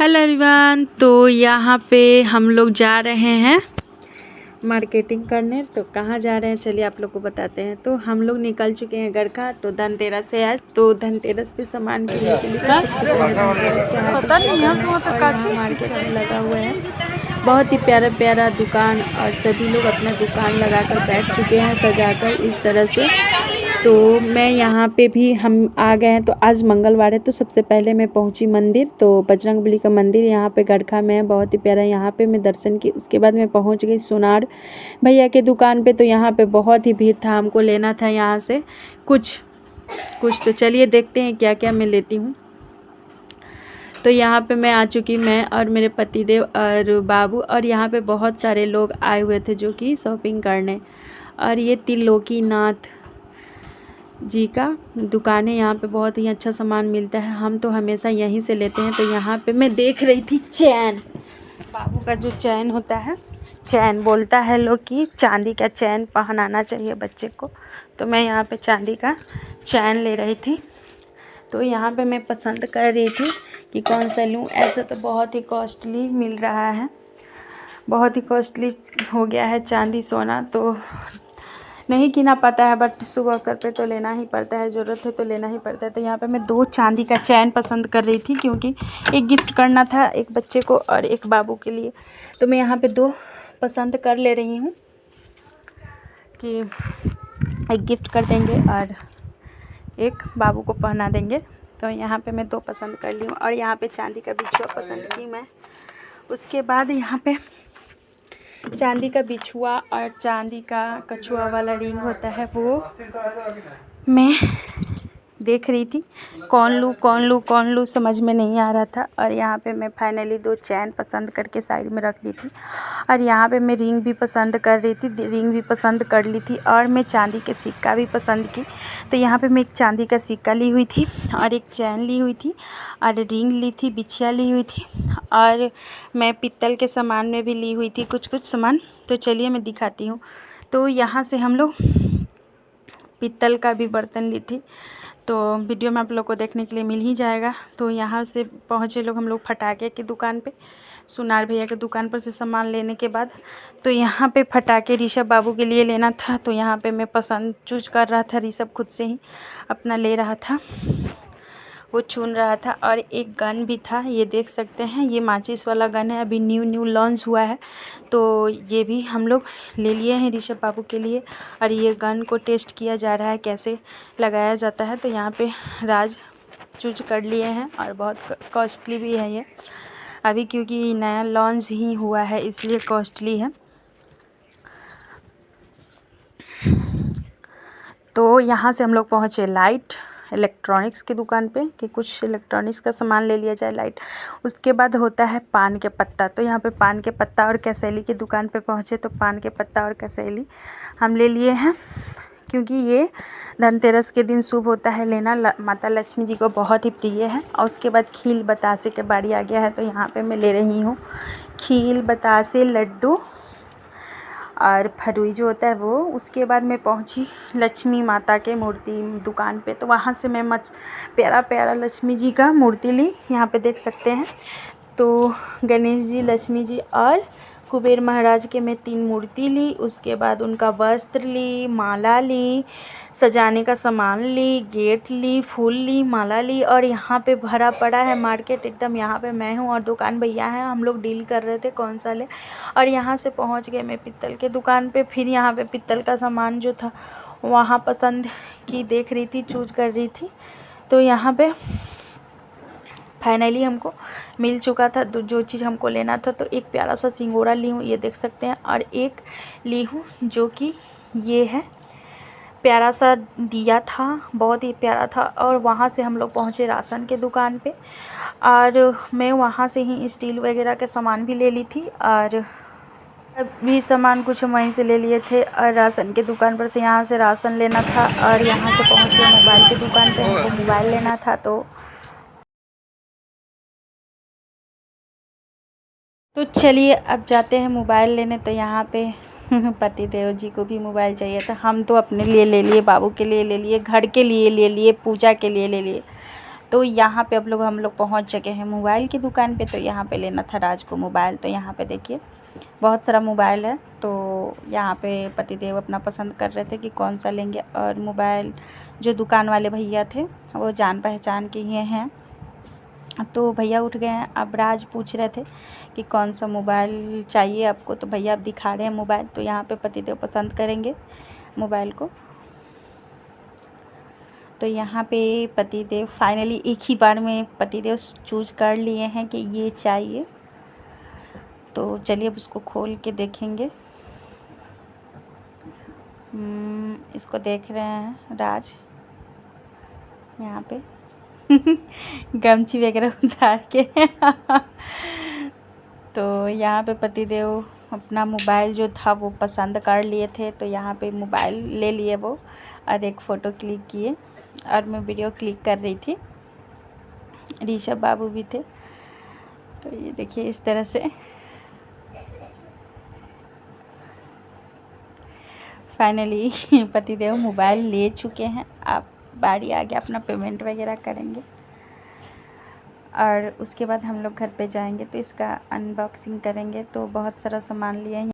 Hello everyone. तो यहाँ पे हम लोग जा रहे हैं मार्केटिंग करने। तो कहाँ जा रहे हैं चलिए आप लोग को बताते हैं। तो हम लोग निकल चुके हैं गड़खा। तो धनतेरस है आज, तो धनतेरस पे सामान खरीदने के लिए सबसे पहले धनतेरस के हाट मार्केट में लगा हुआ है। बहुत ही प्यारा प्यारा दुकान और सभी लोग अपना दुकान लगाकर बैठ चुके हैं सजाकर इस तरह से। तो मैं यहाँ पे भी हम आ गए हैं। तो आज मंगलवार है, तो सबसे पहले मैं पहुँची मंदिर। तो बजरंगबली का मंदिर यहाँ पे गड़खा में है, बहुत ही प्यारा। यहाँ पे मैं दर्शन की, उसके बाद मैं पहुँच गई सोनार भैया के दुकान पे। तो यहाँ पे बहुत ही भीड़ था, हमको लेना था यहाँ से कुछ। तो चलिए देखते हैं क्या क्या मैं लेती हूँ। तो यहाँ पे मैं आ चुकी, मैं और मेरे पतिदेव और बाबू, और यहाँ पे बहुत सारे लोग आए हुए थे जो कि शॉपिंग करने। और ये त्रिलोकीनाथ जी का दुकान है, यहाँ पे बहुत ही अच्छा सामान मिलता है। हम तो हमेशा यहीं से लेते हैं। तो यहाँ पे मैं देख रही थी चैन, बाबू का जो चैन होता है, चैन बोलता है लोग कि चांदी का चैन पहनाना चाहिए बच्चे को। तो मैं यहाँ पे चांदी का चैन ले रही थी। तो यहाँ पे मैं पसंद कर रही थी कि कौन सा लूँ। ऐसा तो बहुत ही कॉस्टली मिल रहा है, बहुत ही कॉस्टली हो गया है चांदी सोना, तो नहीं गिना पाता है। बट शुभ अवसर पे तो लेना ही पड़ता है, ज़रूरत है तो लेना ही पड़ता है। तो यहाँ पे मैं 2 चांदी का चैन पसंद कर रही थी, क्योंकि एक गिफ्ट करना था, एक बच्चे को और एक बाबू के लिए। तो मैं यहाँ पे 2 पसंद कर ले रही हूँ कि एक गिफ्ट कर देंगे और एक बाबू को पहना देंगे। तो यहाँ पे मैं 2 पसंद कर ली हूँ। और यहाँ पे चांदी का बिछुआ पसंद की मैं। उसके बाद यहाँ पे चांदी का बिछुआ और चांदी का कछुआ वाला रिंग होता है, वो मैं देख रही थी कौन लूँ समझ में नहीं आ रहा था। और यहाँ पे मैं फाइनली 2 चैन पसंद करके साइड में रख ली थी। और यहाँ पे मैं रिंग भी पसंद कर रही थी, रिंग भी पसंद कर ली थी। और मैं चांदी के सिक्का भी पसंद की। तो यहाँ पे मैं एक चांदी का सिक्का ली हुई थी और एक चैन ली हुई थी और रिंग ली थी, बिछिया ली हुई थी। और मैं पित्तल के सामान में भी ली हुई थी कुछ सामान। तो चलिए मैं दिखाती हूँ। तो यहाँ से हम लोग पित्तल का भी बर्तन ली थी, तो वीडियो में आप लोग को देखने के लिए मिल ही जाएगा। तो यहाँ से पहुँचे लोग हम लोग फटाके की दुकान पे, सुनार भैया के दुकान पर से सामान लेने के बाद। तो यहाँ पे फटाके ऋषभ बाबू के लिए लेना था। तो यहाँ पे मैं पसंद चूज कर रहा था, ऋषभ खुद से ही अपना ले रहा था, वो चुन रहा था। और एक गन भी था, ये देख सकते हैं, ये माचिस वाला गन है, अभी न्यू लॉन्च हुआ है। तो ये भी हम लोग ले लिए हैं ऋषभ बाबू के लिए। और ये गन को टेस्ट किया जा रहा है कैसे लगाया जाता है। तो यहाँ पे राज चूज कर लिए हैं और बहुत कॉस्टली भी है ये अभी, क्योंकि नया लॉन्च ही हुआ है इसलिए कॉस्टली है। तो यहाँ से हम लोग पहुँचे लाइट इलेक्ट्रॉनिक्स की दुकान पे कि कुछ इलेक्ट्रॉनिक्स का सामान ले लिया जाए, लाइट। उसके बाद होता है पान के पत्ता। तो यहाँ पे पान के पत्ता और कैसेली की दुकान पे पहुँचे। तो पान के पत्ता और कैसेली हम ले लिए हैं, क्योंकि ये धनतेरस के दिन शुभ होता है लेना, माता लक्ष्मी जी को बहुत ही प्रिय है। और उसके बाद खील बतासे के बारी आ गया है। तो यहाँ पे मैं ले रही हूँ खील बतासे, लड्डू और फरुई जो होता है वो। उसके बाद मैं पहुंची लक्ष्मी माता के मूर्ति दुकान पे। तो वहाँ से मैं प्यारा प्यारा लक्ष्मी जी का मूर्ति ली, यहाँ पे देख सकते हैं। तो गणेश जी, लक्ष्मी जी और कुबेर महाराज के मैं 3 मूर्ति ली। उसके बाद उनका वस्त्र ली, माला ली, सजाने का सामान ली, गेट ली, फूल ली, माला ली। और यहाँ पे भरा पड़ा है मार्केट एकदम। यहाँ पे मैं हूँ और दुकान भैया हैं, हम लोग डील कर रहे थे कौन सा ले। और यहाँ से पहुँच गए मैं पित्तल के दुकान पे। फिर यहाँ पे पित्तल का सामान जो था वहाँ पसंद की देख रही थी, चूज कर रही थी। तो यहाँ पे फाइनली हमको मिल चुका था जो चीज़ हमको लेना था। तो एक प्यारा सा सिंगोरा ली हूँ, ये देख सकते हैं। और एक ली हूँ जो कि ये है, प्यारा सा दिया था, बहुत ही प्यारा था। और वहाँ से हम लोग पहुँचे राशन के दुकान पे। और मैं वहाँ से ही स्टील वगैरह के सामान भी ले ली थी और भी सामान कुछ हम वहीं से ले लिए थे। और राशन के दुकान पर से यहाँ से राशन लेना था। और यहाँ से पहुँचे मोबाइल की दुकान पे, हमको मोबाइल लेना था। तो चलिए अब जाते हैं मोबाइल लेने। तो यहाँ पे पतिदेव जी को भी मोबाइल चाहिए था। हम तो अपने लिए ले लिए, बाबू के लिए ले लिए, घर के लिए ले लिए, पूजा के लिए ले लिए। तो यहाँ पे अब हम लोग पहुँच चुके हैं मोबाइल की दुकान पे। तो यहाँ पे लेना था राज को मोबाइल। तो यहाँ पे देखिए बहुत सारा मोबाइल है। तो यहाँ पे पतिदेव अपना पसंद कर रहे थे कि कौन सा लेंगे, और मोबाइल जो दुकान वाले भैया थे वो जान पहचान के ही हैं। तो भैया उठ गए हैं। अब राज पूछ रहे थे कि कौन सा मोबाइल चाहिए आपको। तो भैया अब दिखा रहे हैं मोबाइल। तो यहाँ पे पतिदेव पसंद करेंगे मोबाइल को। तो यहाँ पे पतिदेव फाइनली एक ही बार में पतिदेव चूज कर लिए हैं कि ये चाहिए। तो चलिए अब उसको खोल के देखेंगे। इसको देख रहे हैं राज यहाँ पे गमछी वगैरह उतार के तो यहाँ पे पतिदेव अपना मोबाइल जो था वो पसंद कर लिए थे। तो यहाँ पे मोबाइल ले लिए वो, और एक फ़ोटो क्लिक किए, और मैं वीडियो क्लिक कर रही थी। ऋषभ बाबू भी थे। तो ये देखिए इस तरह से फाइनली पतिदेव मोबाइल ले चुके हैं। अब बारी आ गया अपना पेमेंट वगैरह करेंगे, और उसके बाद हम लोग घर पे जाएंगे तो इसका अनबॉक्सिंग करेंगे। तो बहुत सारा सामान लिए हैं।